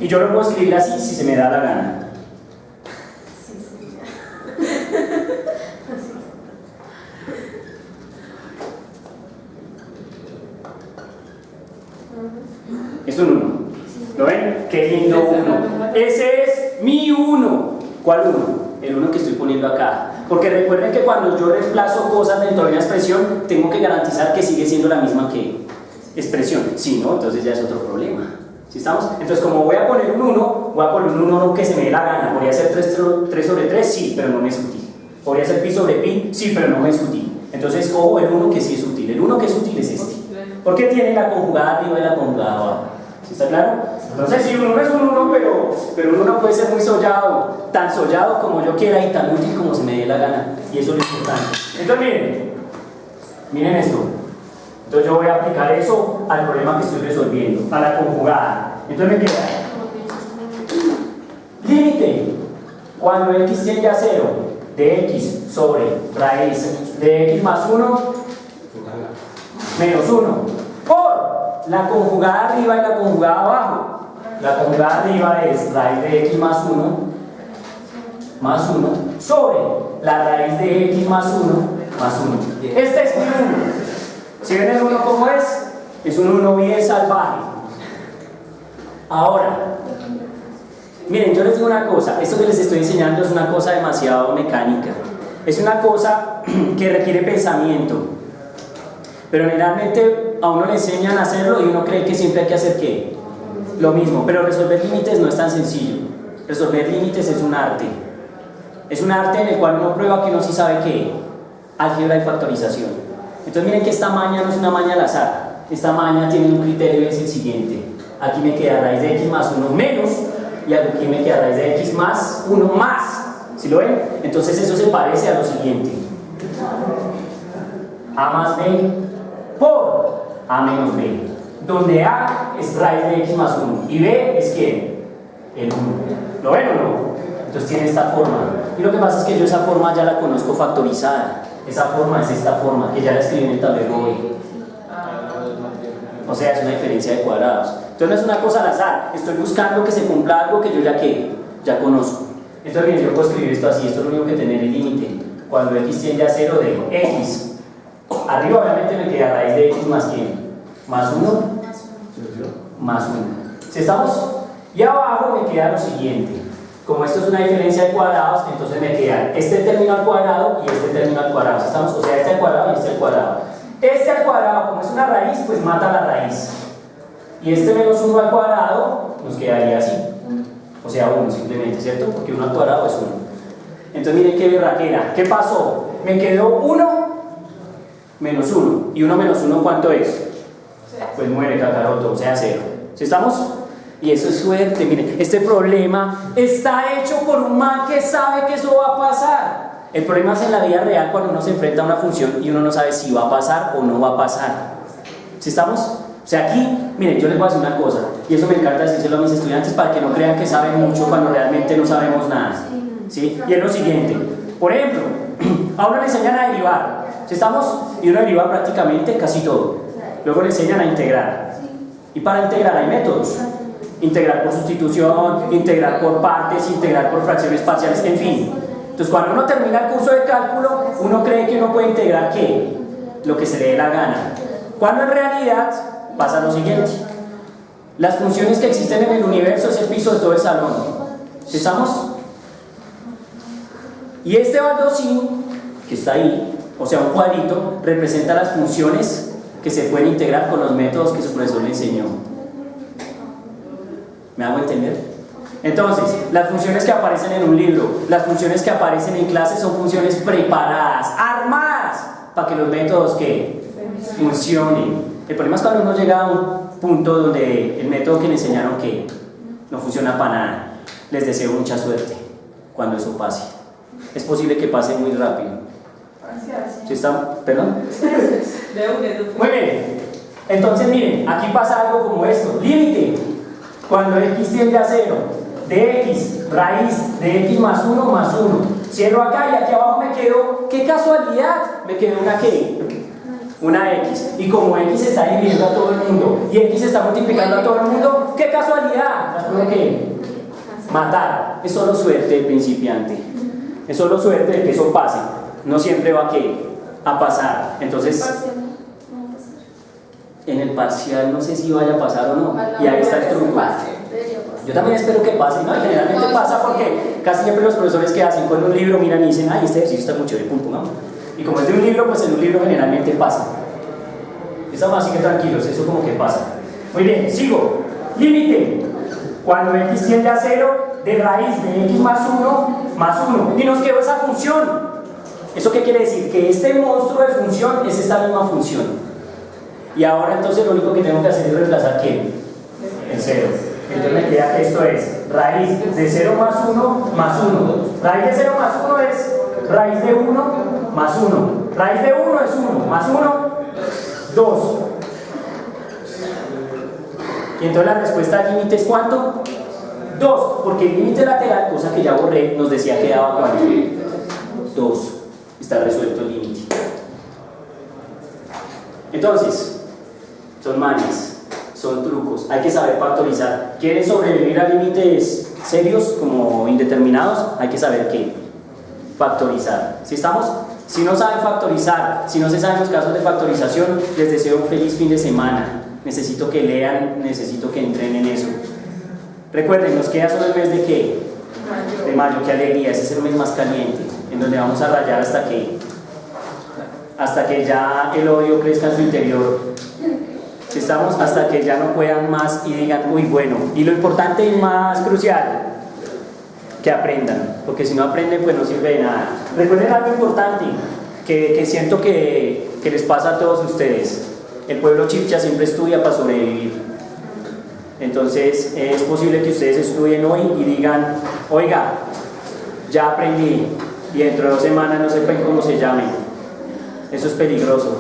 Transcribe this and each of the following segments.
y yo lo puedo escribir así si se me da la gana. Es un 1. ¿Lo ven? ¡Qué lindo 1! Ese es mi 1. ¿Cuál 1? El 1 que estoy poniendo acá. Porque recuerden que cuando yo reemplazo cosas dentro de una expresión, tengo que garantizar que sigue siendo la misma que expresión. Si no, entonces ya es otro problema. ¿Sí estamos? Entonces, como voy a poner un 1, voy a poner un 1 que se me dé la gana. ¿Podría ser 3 sobre 3? Sí, pero no me es útil. ¿Podría ser pi sobre pi? Sí, pero no me es útil. Entonces, cojo el 1 que sí es útil. El 1 que es útil es este. Porque tiene la conjugada arriba y la conjugada abajo. ¿Sí está claro? Entonces, si un 1 es un 1, pero un 1 puede ser muy sollado, tan sollado como yo quiera y tan útil como se me dé la gana. Y eso es lo importante. Entonces, miren esto. Entonces, yo voy a aplicar eso al problema que estoy resolviendo, a la conjugada. Entonces, me queda límite cuando x tiende a 0 de x sobre raíz de x más 1 menos 1 por la conjugada arriba y la conjugada abajo. La conjugada arriba es raíz de x más 1 sobre la raíz de x más 1 más 1. Este es mi 1. ¿Si ven el 1 cómo es? Es un 1 bien salvaje. Ahora, miren, yo les digo una cosa. Esto que les estoy enseñando es una cosa demasiado mecánica. Es una cosa que requiere pensamiento. Pero generalmente a uno le enseñan a hacerlo y uno cree que siempre hay que hacer ¿qué? Lo mismo. Pero resolver límites no es tan sencillo. Resolver límites es un arte. Es un arte en el cual uno prueba que uno sí sabe qué. Álgebra y factorización. Entonces miren que esta maña no es una maña al azar. Esta maña tiene un criterio y es el siguiente. Aquí me queda raíz de x más 1 menos y aquí me queda raíz de x más 1 más. ¿Sí lo ven? Entonces eso se parece a lo siguiente. A más b por a menos b, donde a es raíz de x más 1 y b es ¿quién? El 1. ¿Lo ven o no? Entonces tiene esta forma. Y lo que pasa es que yo esa forma ya la conozco factorizada. Esa forma es esta forma, que ya la escribí en el tablero hoy. O sea, es una diferencia de cuadrados. Entonces no es una cosa al azar. Estoy buscando que se cumpla algo que yo ya conozco. Entonces bien, yo puedo escribir esto así. Esto es lo único que tener el límite. Cuando x tiende a 0 de x. Arriba obviamente me queda raíz de x más ¿quién? Más 1. Más 1. ¿Sí estamos? Y abajo me queda lo siguiente. Como esto es una diferencia de cuadrados, entonces me queda este término al cuadrado y este término al cuadrado. ¿Sí estamos? O sea, este al cuadrado y este al cuadrado. Este al cuadrado, como es una raíz, pues mata la raíz. Y este menos 1 al cuadrado nos quedaría así. O sea, 1 simplemente, ¿cierto? Porque 1 al cuadrado es 1. Entonces miren qué berraquera. ¿Qué pasó? Me quedó 1 menos 1. ¿Y 1 menos 1 cuánto es? Pues muere cacaroto, o sea 0. ¿Sí estamos? Y eso es suerte. Miren, este problema está hecho por un man que sabe que eso va a pasar. El problema es en la vida real cuando uno se enfrenta a una función y uno no sabe si va a pasar o no va a pasar. ¿Sí estamos? O sea, aquí, miren, yo les voy a decir una cosa, y eso me encanta decírselo a mis estudiantes para que no crean que saben mucho cuando realmente no sabemos nada. ¿Sí? Y es lo siguiente. Por ejemplo, a uno le enseñan a derivar. ¿Sí estamos? Y uno deriva prácticamente casi todo. Luego le enseñan a integrar. Y para integrar hay métodos. Integrar por sustitución, integrar por partes, integrar por fracciones parciales, en fin. Entonces cuando uno termina el curso de cálculo, uno cree que uno puede integrar ¿qué? Lo que se le dé la gana. Cuando en realidad pasa lo siguiente. Las funciones que existen en el universo es el piso de todo el salón. ¿Sí estamos? Y este baldosín que está ahí, o sea un cuadrito, representa las funciones que se pueden integrar con los métodos que su profesor le enseñó. ¿Me hago entender? Entonces, las funciones que aparecen en un libro, las funciones que aparecen en clase son funciones preparadas, armadas, para que los métodos que funcionen. El problema es cuando uno llega a un punto donde el método que le enseñaron que no funciona para nada. Les deseo mucha suerte cuando eso pase. Es posible que pase muy rápido. ¿Sí está? ¿Perdón? Muy bien. Entonces, miren, aquí pasa algo como esto. Límite. Cuando x tiende a 0, de x, raíz de x más 1 más 1. Cierro acá y aquí abajo me quedo, ¡qué casualidad! Me quedó una ¿qué? Una x. Y como x está dividiendo a todo el mundo y x está multiplicando a todo el mundo, ¡qué casualidad! Las solo que matar, es solo suerte del principiante, es solo suerte de que eso pase, no siempre va a pasar. Entonces, en el parcial no sé si vaya a pasar o no, y ahí está el truco. Yo también espero que pase, ¿no? Y generalmente pasa porque casi siempre los profesores que hacen con un libro miran y dicen, ay, este ejercicio está muy chévere, punto, ¿no? Y como es de un libro, pues en un libro generalmente pasa. Estamos así que tranquilos, eso como que pasa. Muy bien, sigo. Límite. Cuando x tiende a 0, de raíz de x más 1, y nos quedó esa función. ¿Eso qué quiere decir? Que este monstruo de función es esta misma función. Y ahora entonces lo único que tengo que hacer es reemplazar ¿qué? El 0. Entonces me queda que esto es raíz de 0 más 1 más 1. Raíz de 0 más 1 es raíz de 1 más 1. Raíz de 1 es 1 más 1, 2. Y entonces la respuesta al límite es ¿cuánto? 2, porque el límite lateral, cosa que ya borré, nos decía que daba ¿cuánto? 2. Está resuelto el límite. Entonces, son mañas, son trucos, hay que saber factorizar. ¿Quieren sobrevivir a límites serios como indeterminados? Hay que saber qué factorizar. Si no saben factorizar, si no se saben los casos de factorización, les deseo un feliz fin de semana. Necesito que lean, necesito que entrenen eso. Recuerden, nos queda solo el mes de ¿qué? De mayo, qué alegría, ese es el mes más caliente, en donde vamos a rayar hasta que ya el odio crezca en su interior. Si estamos hasta que ya no puedan más y digan, uy, bueno. Y lo importante y más crucial, que aprendan, porque si no aprenden, pues no sirve de nada. Recuerden algo importante que siento que les pasa a todos ustedes. El pueblo chipcha siempre estudia para sobrevivir. Entonces es posible que ustedes estudien hoy y digan, oiga, ya aprendí, y dentro de 2 semanas no sepan cómo se llamen. Eso es peligroso.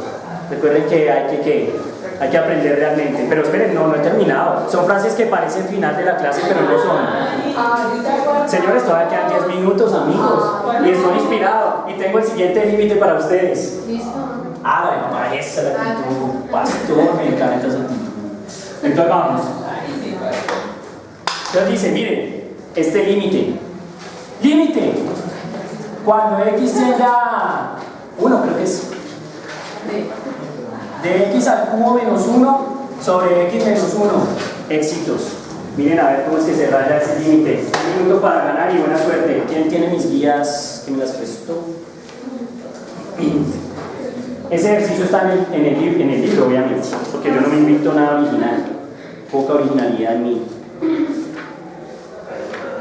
Recuerden que hay que aprender realmente. Pero esperen, no he terminado. Son frases que parecen final de la clase, pero no son. Señores, todavía quedan 10 minutos, amigos. Y estoy inspirado. Y tengo el siguiente límite para ustedes. Bueno, para esa la actitud. Pastor, me encanta esa actitud. Entonces vamos. Entonces dice, miren, este límite. Límite. Cuando x tiende a 1, creo que es de x al cubo menos 1 sobre x menos 1. Éxitos. Miren a ver cómo es que se raya ese límite. Un minuto para ganar y buena suerte. ¿Quién tiene mis guías que me las prestó? Ese ejercicio está en el libro, obviamente, porque yo no me invento nada original. Poca originalidad en mí.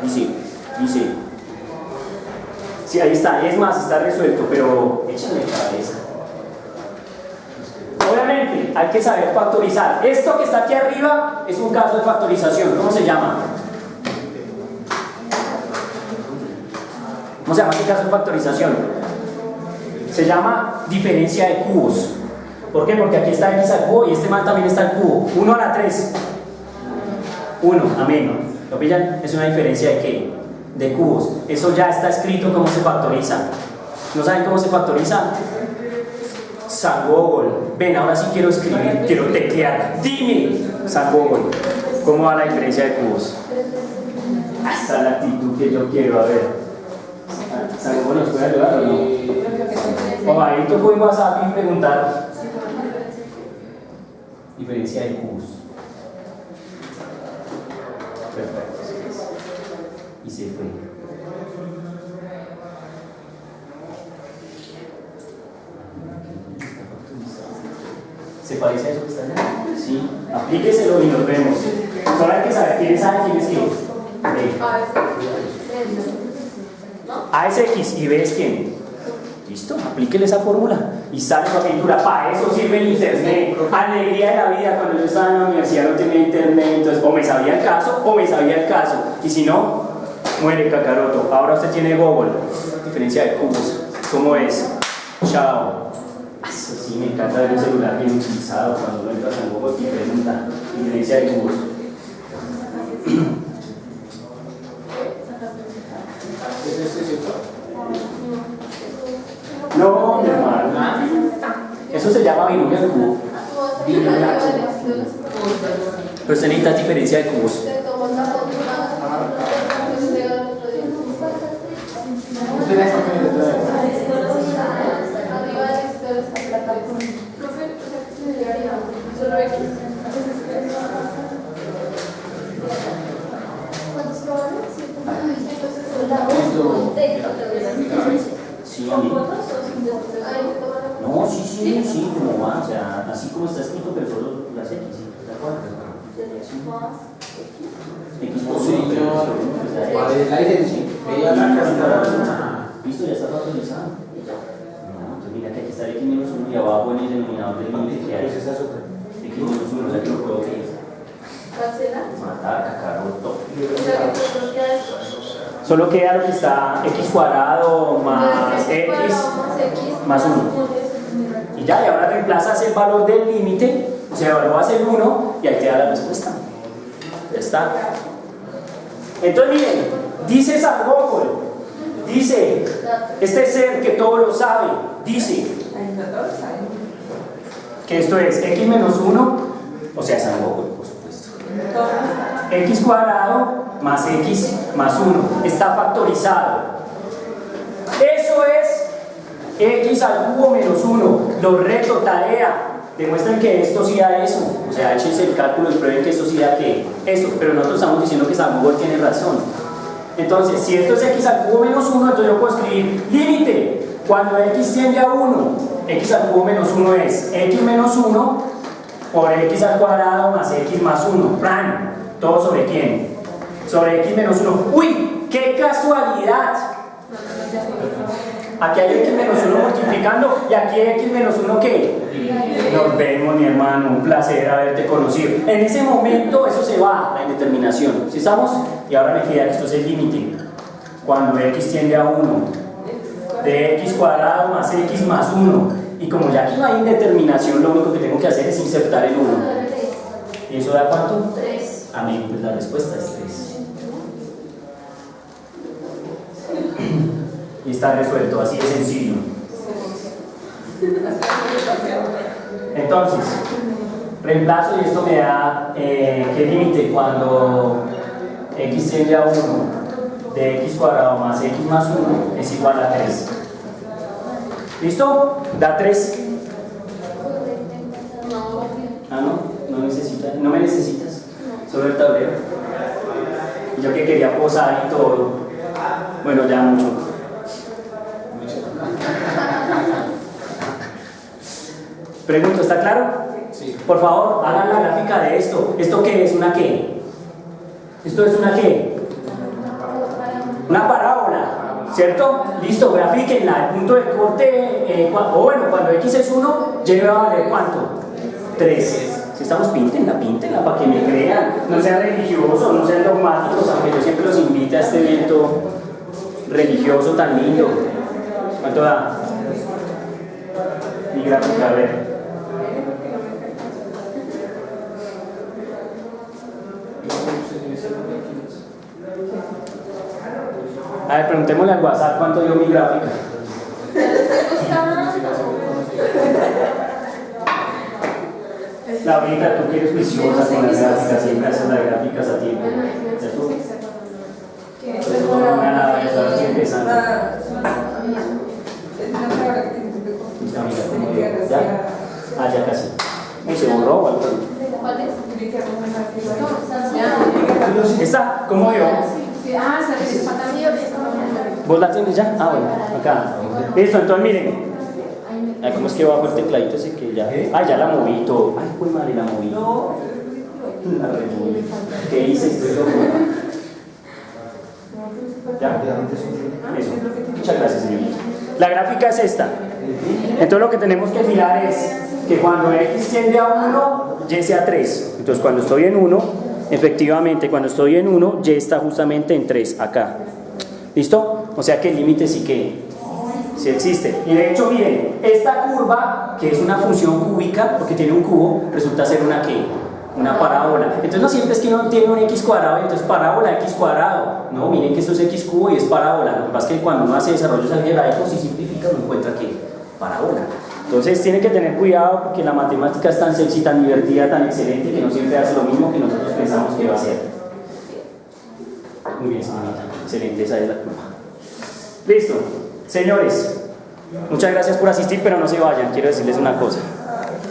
Dice. Sí, ahí está. Es más, está resuelto, pero échale cabeza. Obviamente, hay que saber factorizar. Esto que está aquí arriba es un caso de factorización. ¿Cómo se llama? ¿Cómo se llama este caso de factorización? Se llama diferencia de cubos. ¿Por qué? Porque aquí está x al cubo y este man también está al cubo. 1 a la 3. 1 a menos. ¿Lo pillan? Es una diferencia de ¿qué? De cubos. Eso ya está escrito cómo se factoriza. ¿No saben cómo se factoriza? San Google. Ven, ahora sí quiero escribir, quiero teclear. Dime, San Google, ¿cómo va la diferencia de cubos? Esta es la actitud que yo quiero, a ver. ¿San Google nos puede ayudar o no? O ahí tocó en WhatsApp y preguntar. Diferencia de cubos. Perfecto. Y se fue. ¿Se parece a eso que está allá? Sí. Aplíqueselo y nos vemos. Solo hay que saber quién sabe quién es quién. A es X y B es quién. Listo, aplíquele esa fórmula y sale la pintura. Para eso sirve el internet. Alegría de la vida. Cuando yo estaba en la universidad no tenía internet, entonces o me sabía el caso y si no, muere Kakaroto. Ahora usted tiene Google. Diferencia de cubos. ¿Cómo es? Chao. Eso sí, me encanta ver un celular bien utilizado cuando uno entra en Google y pregunta. Diferencia de cubos. ¿Es esto cierto? No, mi hermano. Eso se llama binomio de cubo. Pero usted necesita diferencia de cubos. Sí, no, sí, como va, o sea, así como está escrito, pero solo las X, ¿sí? ¿De acuerdo? X por sí, ¿cuál es la diferencia? Listo, ya está factorizado. No, entonces mira que aquí está X menos 1 y abajo en el denominador del límite que hay. X menos 1, o sea que lo puedo que matar, cacaroto. Solo queda lo que está x cuadrado más x más 1. Y ya, y ahora reemplazas el valor del límite, o sea, evalúas el 1 y ahí te da la respuesta. Ya está. Entonces miren, dice San Gógol, dice, este ser que todo lo sabe, dice que esto es x menos 1, o sea, San Gógol, por supuesto. X cuadrado más x más 1 está factorizado. Eso es x al cubo menos 1. Los reto, tarea, demuestren que esto sí da eso. O sea, échense el cálculo y prueben que esto sí da que eso. Pero nosotros estamos diciendo que San Gógol tiene razón. Entonces, si esto es x al cubo menos 1, entonces yo puedo escribir límite. Cuando x tiende a 1, x al cubo menos 1 es x menos 1 por x al cuadrado más x más 1. ¡Pran! ¿Todo sobre quién? Sobre x menos 1. ¡Uy! ¡Qué casualidad! Aquí hay x menos 1 multiplicando y aquí hay x menos 1 ¿qué? Nos vemos, mi hermano, un placer haberte conocido. En ese momento eso se va, la indeterminación. ¿Sí estamos? Y ahora me queda que esto es el límite. Cuando x tiende a 1, de x cuadrado más x más 1. Y como ya aquí no hay indeterminación, lo único que tengo que hacer es insertar el 1. ¿Y eso da cuánto? 3. Amén, pues la respuesta es 3. Y está resuelto, así de sencillo. Entonces, reemplazo y esto me da ¿qué límite? Cuando x tiende a 1 de x cuadrado más x más 1 es igual a 3. ¿Listo? Da 3. Ah, no necesitas, no me necesitas, solo el tablero. Yo que quería posar y todo. Bueno, ya mucho. Pregunto, ¿está claro? Sí. Por favor, hagan la gráfica de esto. ¿Esto qué es? ¿Una qué? ¿Esto es una qué? Una parábola, ¿cierto? Listo, grafíquenla. El punto de corte, o bueno, cuando x es 1, llega a valer ¿cuánto? 3. Si estamos, píntenla para que me crean. No sean religiosos, no sean dogmáticos, aunque yo siempre los invito a este evento religioso tan lindo. ¿Cuánto da? Mi gráfica, a ver. A ver, preguntémosle al WhatsApp cuánto dio mi gráfica. Laurita, tú que eres juiciosa con las gráficas, siempre haces las gráficas a tiempo. Eso no me nada, ya estoy empezando. Listo, amiga, ¿cómo dio? ¿Ya? Ah, ya casi. ¿Se borró o algo? ¿Cuál es? ¿Está? ¿Cómo dio? Ah, se ¿Vos la tienes ya? Ah, bueno, acá. Listo, entonces miren. Ay, ¿cómo es que bajo el tecladito ese que ya? Ah, ya la moví todo. Ay, pues madre, la moví. La removí. ¿Qué hice? Estoy loco. ¿Ya? Eso. Muchas gracias, señorita. La gráfica es esta. Entonces lo que tenemos que mirar es que cuando x tiende a 1, y sea 3. Entonces cuando estoy en 1, efectivamente, cuando estoy en 1, y está justamente en 3, acá. ¿Listo? O sea que el límite sí que sí existe. Y de hecho, miren, esta curva, que es una función cúbica, porque tiene un cubo, resulta ser una ¿qué? Una parábola. Entonces no siempre es que uno tiene un x cuadrado, entonces parábola x cuadrado. No, miren que esto es x cubo y es parábola. Lo que pasa es que cuando uno hace desarrollos algebraicos y simplifica, uno encuentra que parábola. Entonces tiene que tener cuidado porque la matemática es tan sexy, tan divertida, tan excelente, que no siempre hace lo mismo que nosotros pensamos que va a hacer. Muy bien, señorita. Excelente, esa es la curva. Listo. Señores, muchas gracias por asistir, pero no se vayan, quiero decirles una cosa.